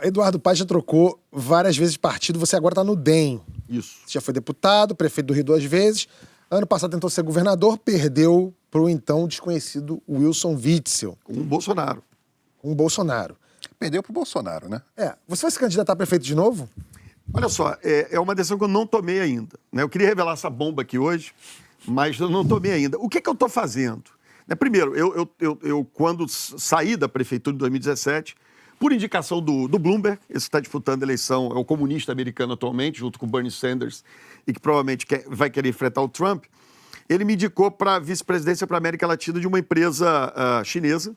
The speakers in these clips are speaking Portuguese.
Eduardo Paes já trocou várias vezes de partido, você agora está no DEM. Isso. Você já foi deputado, prefeito do Rio 2 vezes. Ano passado tentou ser governador, perdeu para o então desconhecido Wilson Witzel. Com o Bolsonaro. Com o Bolsonaro. Perdeu pro Bolsonaro, né? Você vai se candidatar a prefeito de novo? Olha só, é uma decisão que eu não tomei ainda, né? Eu queria revelar essa bomba aqui hoje, mas eu não tomei ainda. O que eu estou fazendo? Primeiro, eu quando saí da prefeitura em 2017, por indicação do Bloomberg, esse que está disputando a eleição, é o comunista americano atualmente, junto com o Bernie Sanders, e que provavelmente vai querer enfrentar o Trump, ele me indicou para a vice-presidência para a América Latina de uma empresa chinesa,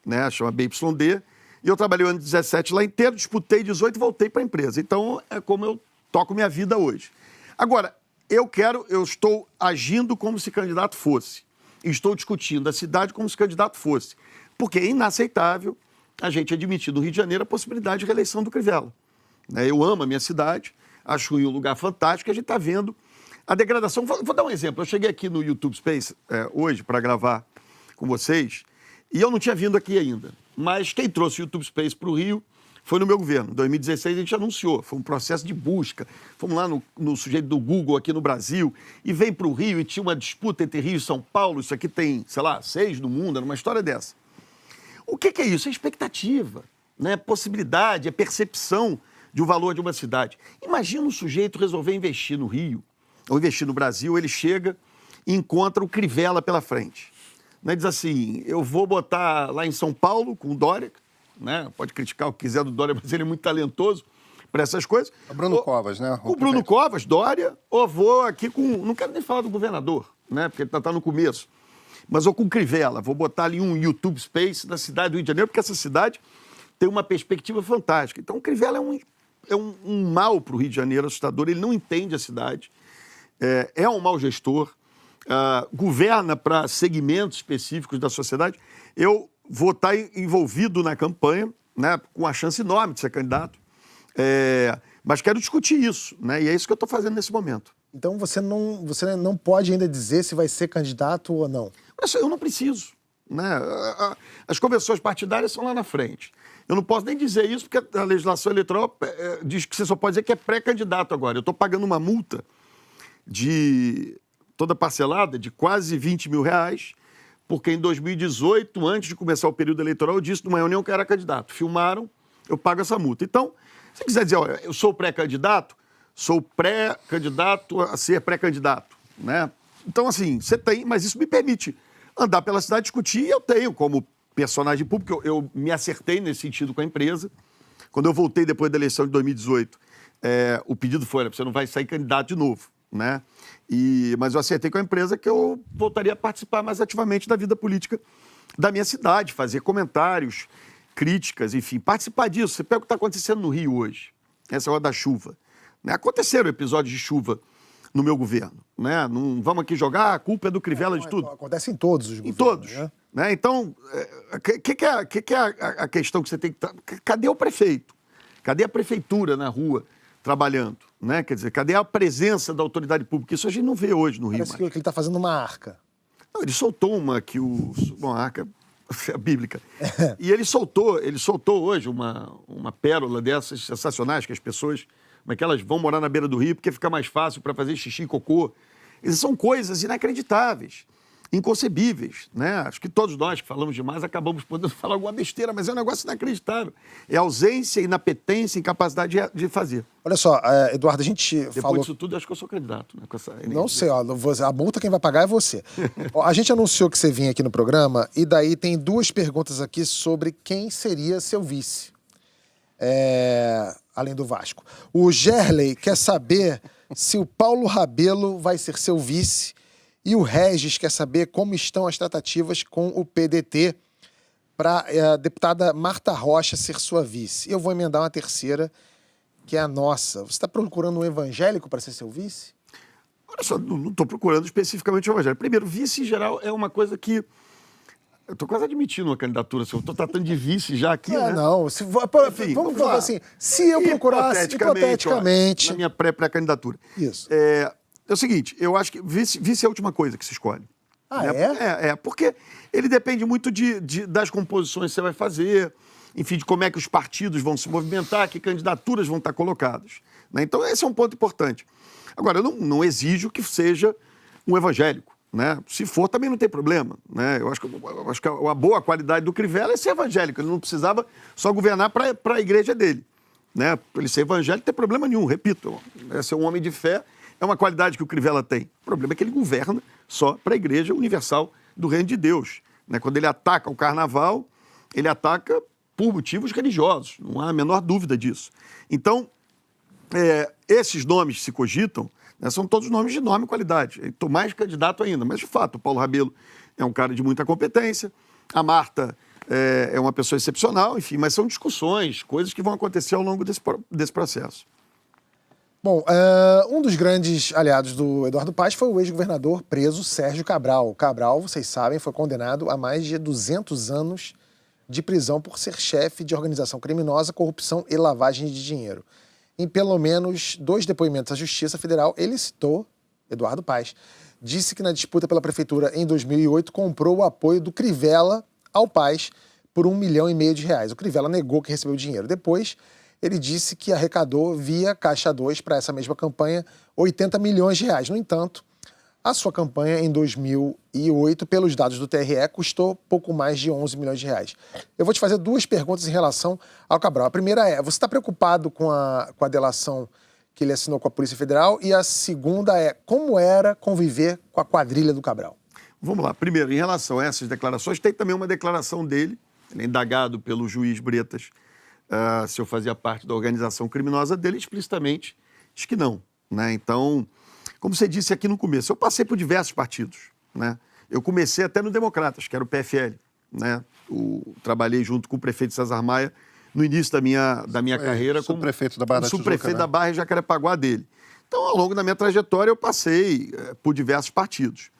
né, chama BYD, e eu trabalhei o ano 17 lá inteiro, disputei 18 e voltei para a empresa. Então, é como eu toco minha vida hoje. Agora, eu estou agindo como se candidato fosse. Estou discutindo a cidade como se candidato fosse. Porque é inaceitável a gente admitir no Rio de Janeiro a possibilidade de reeleição do Crivella. Eu amo a minha cidade, acho um lugar fantástico, e a gente está vendo a degradação. Vou dar um exemplo. Eu cheguei aqui no YouTube Space hoje para gravar com vocês, e eu não tinha vindo aqui ainda. Mas quem trouxe o YouTube Space para o Rio foi no meu governo. Em 2016 a gente anunciou, foi um processo de busca. Fomos lá no sujeito do Google aqui no Brasil e veio para o Rio e tinha uma disputa entre Rio e São Paulo. Isso aqui tem, 6 no mundo, era uma história dessa. O que é isso? É expectativa, né? Possibilidade, é percepção de um valor de uma cidade. Imagina um sujeito resolver investir no Rio ou investir no Brasil, ele chega e encontra o Crivella pela frente. Diz assim, eu vou botar lá em São Paulo com o Dória, né? Pode criticar o que quiser do Dória, mas ele é muito talentoso para essas coisas. O Bruno Covas, né? O Bruno Covas, Dória, ou vou aqui com... Não quero nem falar do governador, né? Porque ele está no começo. Mas ou com Crivella, vou botar ali um YouTube Space na cidade do Rio de Janeiro, porque essa cidade tem uma perspectiva fantástica. Então o Crivella é um mal para o Rio de Janeiro, assustador, ele não entende a cidade, é um mau gestor, governa para segmentos específicos da sociedade. Eu vou estar envolvido na campanha, né, com a chance enorme de ser candidato, mas quero discutir isso, né, e é isso que eu estou fazendo nesse momento. Então você não pode ainda dizer se vai ser candidato ou não? Olha só, eu não preciso, né? As convenções partidárias são lá na frente. Eu não posso nem dizer isso porque a legislação eleitoral diz que você só pode dizer que é pré-candidato agora. Eu estou pagando uma multa toda parcelada de quase R$20 mil, porque em 2018, antes de começar o período eleitoral, eu disse numa reunião que eu era candidato. Filmaram, eu pago essa multa. Então, se quiser dizer, olha, eu sou pré-candidato, sou pré-candidato a ser pré-candidato, né? Então, assim, você tem, mas isso me permite andar pela cidade, discutir, e eu tenho como personagem público, eu me acertei nesse sentido com a empresa. Quando eu voltei depois da eleição de 2018, o pedido foi, você não vai sair candidato de novo, né? Mas eu acertei com a empresa que eu voltaria a participar mais ativamente da vida política da minha cidade, fazer comentários, críticas, enfim, participar disso. Você pega o que está acontecendo no Rio hoje, essa hora da chuva. Né? Aconteceram episódios de chuva no meu governo. Né? Não vamos aqui jogar, a culpa é do Crivella de tudo. Acontece em todos os governos. Em todos. Né? Então, o que é a questão que você tem que... Cadê o prefeito? Cadê a prefeitura na rua trabalhando? Né? Quer dizer, cadê a presença da autoridade pública? Isso a gente não vê hoje no Rio. Parece que ele está fazendo uma arca. Não, ele soltou uma arca bíblica. E ele soltou hoje uma pérola dessas sensacionais que as pessoas... Como é que elas vão morar na beira do rio porque fica mais fácil para fazer xixi e cocô. Essas são coisas inacreditáveis, inconcebíveis, né? Acho que todos nós que falamos demais acabamos podendo falar alguma besteira, mas é um negócio inacreditável. É ausência, inapetência, incapacidade de fazer. Olha só, Eduardo, a gente Depois falou... disso tudo, acho que eu sou candidato. Né, com essa energia. Não sei, a multa quem vai pagar é você. A gente anunciou que você vinha aqui no programa e daí tem duas perguntas aqui sobre quem seria seu vice. Além do Vasco. O Gerley quer saber se o Paulo Rabelo vai ser seu vice e o Regis quer saber como estão as tratativas com o PDT para a deputada Marta Rocha ser sua vice. Eu vou emendar uma terceira, que é a nossa. Você está procurando um evangélico para ser seu vice? Olha só, não estou procurando especificamente o evangélico. Primeiro, vice em geral é uma coisa que... Eu estou quase admitindo uma candidatura, eu estou tratando de vice já aqui, né? Não, Enfim, vamos falar assim, se eu procurasse, hipoteticamente... Na minha pré-candidatura. Isso. é o seguinte, eu acho que vice é a última coisa que se escolhe. Ah, né? Porque ele depende muito das composições que você vai fazer, enfim, de como é que os partidos vão se movimentar, que candidaturas vão estar colocadas. Né? Então, esse é um ponto importante. Agora, eu não exijo que seja um evangélico. Né? Se for, também não tem problema. Né? Eu acho que a boa qualidade do Crivella é ser evangélico. Ele não precisava só governar para a igreja dele. Né? Ele ser evangélico não tem problema nenhum, repito. Ser um homem de fé é uma qualidade que o Crivella tem. O problema é que ele governa só para a Igreja Universal do Reino de Deus. Né? Quando ele ataca o carnaval, ele ataca por motivos religiosos, não há a menor dúvida disso. Então, esses nomes que se cogitam, né, são todos nomes de nome e qualidade. Estou mais candidato ainda, mas de fato, o Paulo Rabelo é um cara de muita competência, a Marta é uma pessoa excepcional, enfim, mas são discussões, coisas que vão acontecer ao longo desse processo. Bom, um dos grandes aliados do Eduardo Paes foi o ex-governador preso Sérgio Cabral. Cabral, vocês sabem, foi condenado a mais de 200 anos de prisão por ser chefe de organização criminosa, corrupção e lavagem de dinheiro. Em pelo menos 2 depoimentos à Justiça Federal, ele citou Eduardo Paes. Disse que na disputa pela prefeitura em 2008 comprou o apoio do Crivella ao Paes por R$1,5 milhão. O Crivella negou que recebeu dinheiro. Depois, ele disse que arrecadou via Caixa 2 para essa mesma campanha R$80 milhões. No entanto, a sua campanha em 2008, pelos dados do TRE, custou pouco mais de R$11 milhões. Eu vou te fazer 2 perguntas em relação ao Cabral. A primeira é, você está preocupado com a delação que ele assinou com a Polícia Federal? E a segunda é, como era conviver com a quadrilha do Cabral? Vamos lá. Primeiro, em relação a essas declarações, tem também uma declaração dele, ele é indagado pelo juiz Bretas, se eu fazia parte da organização criminosa dele, explicitamente diz que não. Né? Então, como você disse aqui no começo, eu passei por diversos partidos. Né? Eu comecei até no Democratas, que era o PFL. Né? Trabalhei junto com o prefeito César Maia no início da minha carreira como subprefeito da Barra da Tijuca, subprefeito da Barra e Jacarepaguá dele. Então, ao longo da minha trajetória, eu passei por diversos partidos.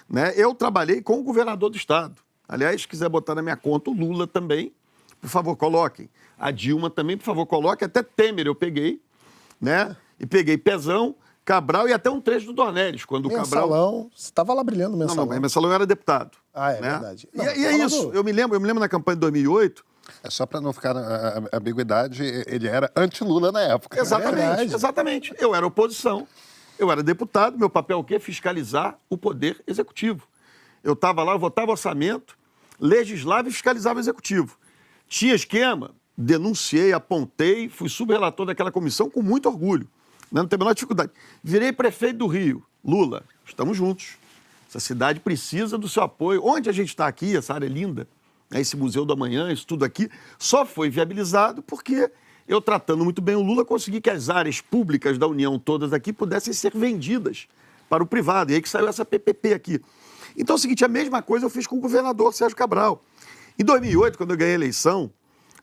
Né? Eu trabalhei com o governador do estado. Aliás, se quiser botar na minha conta, o Lula também, por favor, coloquem. A Dilma também, por favor, coloquem. Até Temer eu peguei, né? E peguei Pezão, Cabral e até um trecho do Dornelles, quando o Cabral... Mensalão, você estava lá brilhando no Mensalão. Não, Mensalão era deputado. Ah, é né? verdade. E é isso, eu me lembro na campanha de 2008... Só para não ficar a ambiguidade, ele era anti-Lula na época. Exatamente, exatamente. Eu era oposição, eu era deputado, meu papel o quê? Fiscalizar o poder executivo. Eu estava lá, eu votava orçamento, legislava e fiscalizava o executivo. Tinha esquema, denunciei, apontei, fui subrelator daquela comissão com muito orgulho. Não tem a menor dificuldade. Virei prefeito do Rio. Lula, estamos juntos. Essa cidade precisa do seu apoio. Onde a gente está aqui, essa área é linda, esse Museu do Amanhã, isso tudo aqui, só foi viabilizado porque eu, tratando muito bem o Lula, consegui que as áreas públicas da União todas aqui pudessem ser vendidas para o privado. E aí que saiu essa PPP aqui. Então é o seguinte, a mesma coisa eu fiz com o governador Sérgio Cabral. Em 2008, quando eu ganhei a eleição,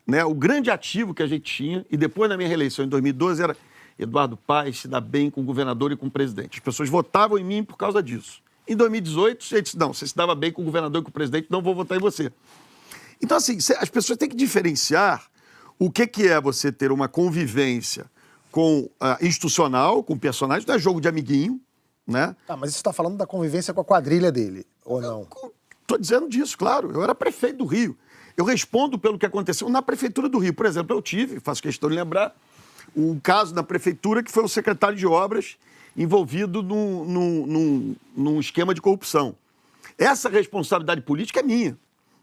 né, o grande ativo que a gente tinha, e depois na minha reeleição em 2012, era Eduardo Paes se dá bem com o governador e com o presidente. As pessoas votavam em mim por causa disso. Em 2018, a gente disse, não, você se dava bem com o governador e com o presidente, não vou votar em você. Então, assim, as pessoas têm que diferenciar o que é você ter uma convivência institucional, com personagens, não é jogo de amiguinho, né? Ah, mas você está falando da convivência com a quadrilha dele, ou não? Estou dizendo disso, claro. Eu era prefeito do Rio. Eu respondo pelo que aconteceu na Prefeitura do Rio. Por exemplo, eu tive, faço questão de lembrar, um caso na Prefeitura que foi o secretário de Obras envolvido num esquema de corrupção. Essa responsabilidade política é minha.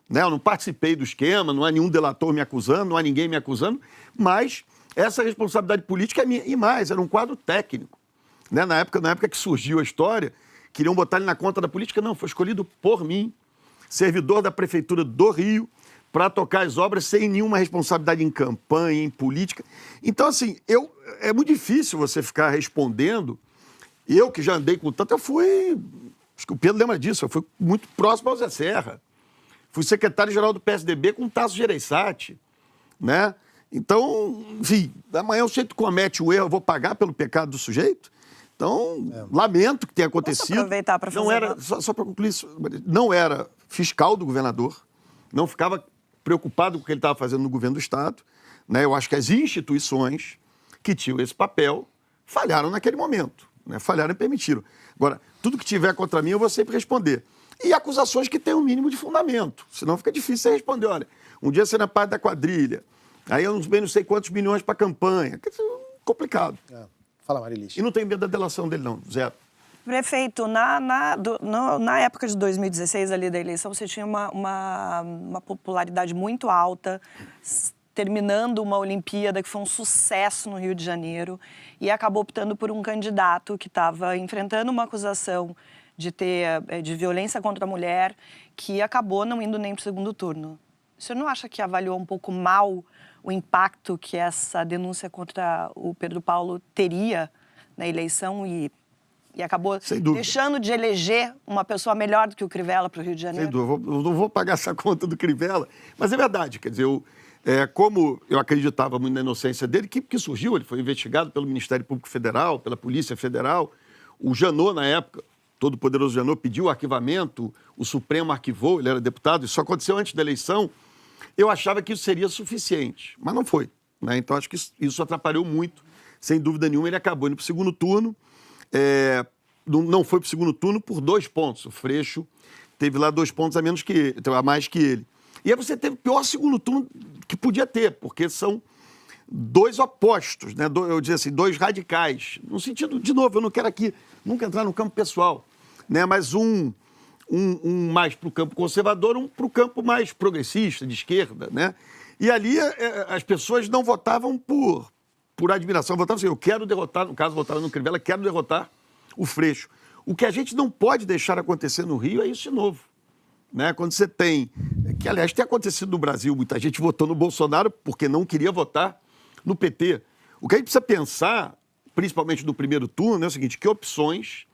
Né? Eu não participei do esquema, não há nenhum delator me acusando, não há ninguém me acusando, mas essa responsabilidade política é minha. E mais, era um quadro técnico. Né? Na época que surgiu a história, queriam botar ele na conta da política. Não, foi escolhido por mim, servidor da Prefeitura do Rio, para tocar as obras sem nenhuma responsabilidade em campanha, em política. Então, assim, é muito difícil você ficar respondendo. Eu, que já andei com tanto, acho que o Pedro lembra disso, eu fui muito próximo ao Zé Serra. Fui secretário-geral do PSDB com o Tasso Gereissati, né? Então, enfim, amanhã o sujeito comete um erro, eu vou pagar pelo pecado do sujeito? Então, lamento que tenha acontecido. Posso aproveitar para fazer não era, só para concluir isso, não era fiscal do governador, não ficava preocupado com o que ele estava fazendo no governo do Estado, né? Eu acho que as instituições que tinham esse papel falharam naquele momento. né? Falharam e permitiram. Agora, tudo que tiver contra mim eu vou sempre responder. E acusações que têm um mínimo de fundamento, senão fica difícil você responder. Olha, um dia você na parte da quadrilha, aí eu não sei quantos milhões para a campanha. Complicado. Fala, Marilis. E não tenho medo da delação dele, não, zero. Prefeito, na época de 2016, ali da eleição, você tinha uma popularidade muito alta, terminando uma Olimpíada que foi um sucesso no Rio de Janeiro, e acabou optando por um candidato que estava enfrentando uma acusação de violência contra a mulher, que acabou não indo nem para o segundo turno. O senhor não acha que avaliou um pouco mal o impacto que essa denúncia contra o Pedro Paulo teria na eleição e acabou deixando de eleger uma pessoa melhor do que o Crivella para o Rio de Janeiro? Sem dúvida, eu não vou pagar essa conta do Crivella, mas é verdade, quer dizer, como eu acreditava muito na inocência dele, que surgiu, ele foi investigado pelo Ministério Público Federal, pela Polícia Federal, o Janot, na época, todo-poderoso Janot, pediu o arquivamento, o Supremo arquivou, ele era deputado, isso aconteceu antes da eleição, eu achava que isso seria suficiente, mas não foi, né? Então acho que isso atrapalhou muito, sem dúvida nenhuma, ele acabou indo para o segundo turno, não foi para o segundo turno por 2 pontos, o Freixo teve lá 2 pontos a mais que ele. E aí você teve o pior segundo turno que podia ter, porque são 2 opostos, né? Eu dizia assim, 2 radicais, no sentido, de novo, eu não quero aqui nunca entrar no campo pessoal, né? Mas um mais para o campo conservador, um para o campo mais progressista, de esquerda, né? E ali as pessoas não votavam por admiração, votavam assim, eu quero derrotar, no caso votaram no Crivella, quero derrotar o Freixo. O que a gente não pode deixar acontecer no Rio é isso de novo, né? Quando você tem, que aliás tem acontecido no Brasil, muita gente votou no Bolsonaro porque não queria votar no PT. O que a gente precisa pensar, principalmente no primeiro turno, é o seguinte, que opções,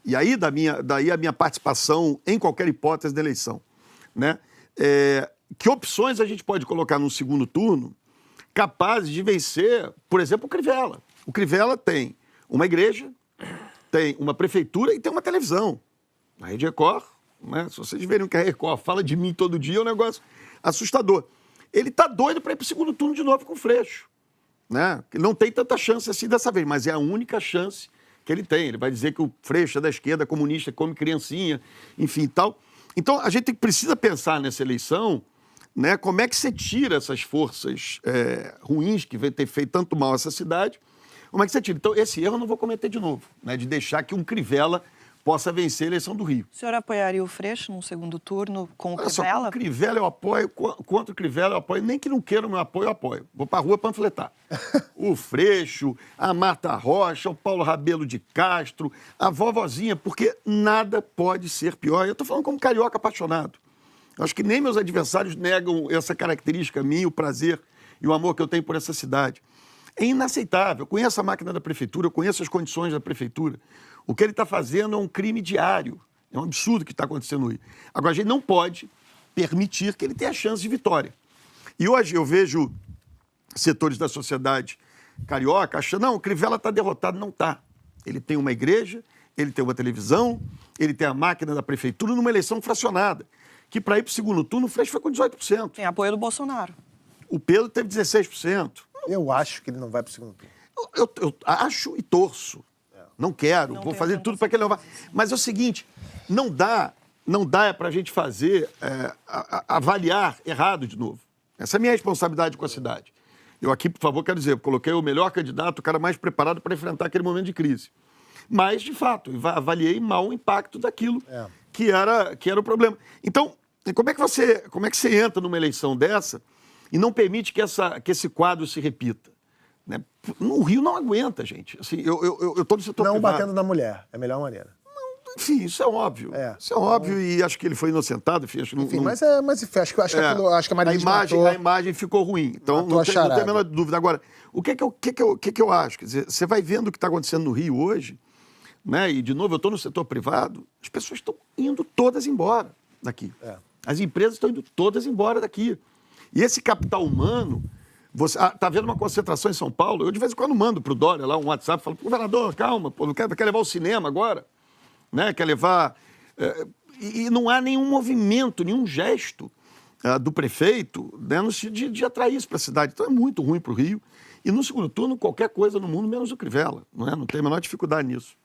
e aí daí a minha participação em qualquer hipótese da eleição, né? Que opções a gente pode colocar no segundo turno capazes de vencer, por exemplo, o Crivella. O Crivella tem uma igreja, tem uma prefeitura e tem uma televisão. A Rede Record, né? Se vocês verem que a Record fala de mim todo dia, é um negócio assustador. Ele está doido para ir para o segundo turno de novo com o Freixo, né? Ele não tem tanta chance assim dessa vez, mas é a única chance que ele tem. Ele vai dizer que o Freixo é da esquerda, comunista, come criancinha, enfim, tal. Então, a gente precisa pensar nessa eleição, né, como é que você tira essas forças ruins que vem ter feito tanto mal a essa cidade, como é que você tira? Então, esse erro eu não vou cometer de novo, né, de deixar que um Crivella possa vencer a eleição do Rio. O senhor apoiaria o Freixo no segundo turno com o Olha só, Crivella? com o Crivella eu apoio, contra o Crivella eu apoio, nem que não queira o meu apoio, eu apoio. Vou pra rua panfletar. O Freixo, a Marta Rocha, o Paulo Rabelo de Castro, a vovozinha, porque nada pode ser pior. Eu tô falando como carioca apaixonado. Eu acho que nem meus adversários negam essa característica minha, o prazer e o amor que eu tenho por essa cidade. É inaceitável. Eu conheço a máquina da prefeitura, eu conheço as condições da prefeitura. O que ele está fazendo é um crime diário. É um absurdo o que está acontecendo no Rio. Agora, a gente não pode permitir que ele tenha chance de vitória. E hoje eu vejo setores da sociedade carioca achando, não, o Crivella está derrotado. Não está. Ele tem uma igreja, ele tem uma televisão, ele tem a máquina da prefeitura numa eleição fracionada, que para ir para o segundo turno, o Freixo foi com 18%. Tem apoio do Bolsonaro. O Pedro teve 16%. Eu acho que ele não vai para o segundo turno. Eu acho e torço. Não quero, vou fazer tudo para que ele não vá. Mas é o seguinte, não dá para a gente fazer, avaliar errado de novo. Essa é a minha responsabilidade com a cidade. Eu aqui, por favor, quero dizer, coloquei o melhor candidato, o cara mais preparado para enfrentar aquele momento de crise. Mas, de fato, avaliei mal o impacto daquilo que era o problema. Então, como é que você entra numa eleição dessa e não permite que esse quadro se repita? Né? No Rio não aguenta, gente. Assim, eu estou no setor não privado. batendo na mulher, é a melhor maneira. Enfim, isso é óbvio. Isso é óbvio e acho que ele foi inocentado. Enfim, mas acho que a Marilis a imagem ficou ruim. Então, não tem a menor dúvida. Agora, o que eu acho? Quer dizer, você vai vendo o que está acontecendo no Rio hoje, né? E, de novo, eu estou no setor privado, as pessoas estão indo todas embora daqui. As empresas estão indo todas embora daqui. E esse capital humano... Você está vendo uma concentração em São Paulo? Eu, de vez em quando, mando para o Dória lá um WhatsApp, falo, governador, calma, pô, não quer levar o cinema agora? Né? Quer levar... E não há nenhum movimento, nenhum gesto do prefeito, né, no sentido de atrair isso para a cidade. Então é muito ruim para o Rio. E no segundo turno, qualquer coisa no mundo, menos o Crivella. Não tem a menor dificuldade nisso.